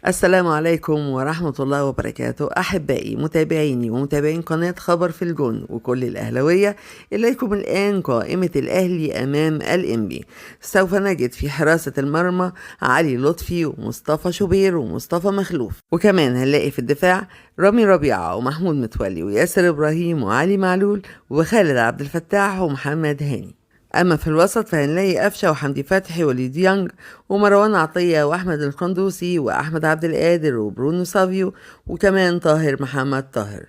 السلام عليكم ورحمة الله وبركاته. أحبائي متابعيني ومتابعين قناة خبر في الجون وكل الأهلوية، إليكم الآن قائمة الأهلي أمام الإنبي. سوف نجد في حراسة المرمى علي لطفي ومصطفى شوبير ومصطفى مخلوف، وكمان هنلاقي في الدفاع رامي ربيعة ومحمود متولي وياسر إبراهيم وعلي معلول وخالد عبد الفتاح ومحمد هاني. أما في الوسط فهنلاقي قفشة وحمدي فتحي وليد يانج ومروان عطية وأحمد القندوسي وأحمد عبد القادر وبرونو سافيو وكمان طاهر محمد طاهر.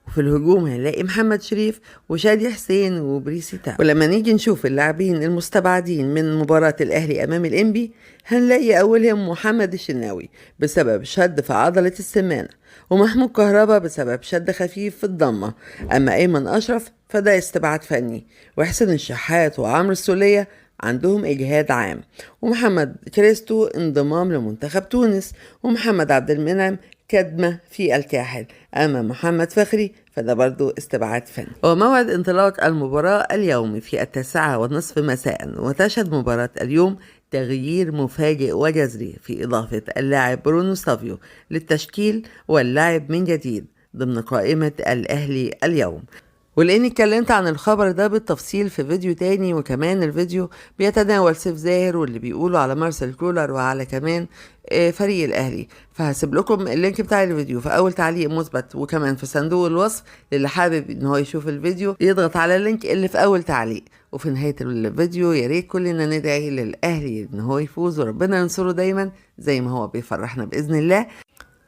وفي الهجوم هنلاقي محمد شريف وشادي حسين وبريسي تاو. ولما نيجي نشوف اللاعبين المستبعدين من مباراة الأهلي أمام الإنبي هنلاقي أولهم محمد الشناوي بسبب شد في عضلة السمانة، ومحمود كهربا بسبب شد خفيف في الضمة. أما أيمن أشرف فده استبعاد فني، وحسين الشحات وعمرو السولية عندهم إجهاد عام، ومحمد كريستو انضمام لمنتخب تونس، ومحمد عبد المنعم كدمة في الكاحل. أما محمد فخري فده برضو استبعاد فني. وموعد انطلاق المباراة اليوم في 9:30 مساء، وتشهد مباراة اليوم تغيير مفاجئ وجذري في إضافة اللاعب برونو سافيو للتشكيل واللعب من جديد ضمن قائمة الأهلي اليوم. ولاني اتكلمت عن الخبر ده بالتفصيل في فيديو تاني، وكمان الفيديو بيتناول سيف زاهر واللي بيقولوا على مارسيل كولر وعلى كمان فريق الاهلي، فهسيب لكم اللينك بتاع الفيديو في اول تعليق مثبت، وكمان في صندوق الوصف للي حابب ان هو يشوف الفيديو يضغط على اللينك اللي في اول تعليق. وفي نهاية الفيديو يا ريت كلنا ندعي للاهلي ان هو يفوز وربنا ينصره دايما زي ما هو بيفرحنا باذن الله.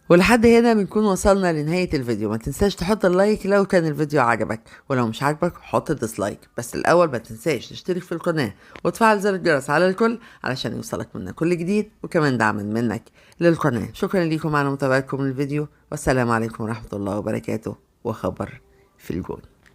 ولحد هنا بنكون وصلنا لنهاية الفيديو. ما تنساش تحط اللايك لو كان الفيديو عجبك، ولو مش عجبك حط ديسلايك، بس الأول ما تنساش تشترك في القناة وتفعل زر الجرس على الكل علشان يوصلك منا كل جديد، وكمان دعما منك للقناة. شكرا لكم على متابعتكم للفيديو، والسلام عليكم ورحمة الله وبركاته، وخبر في الجون.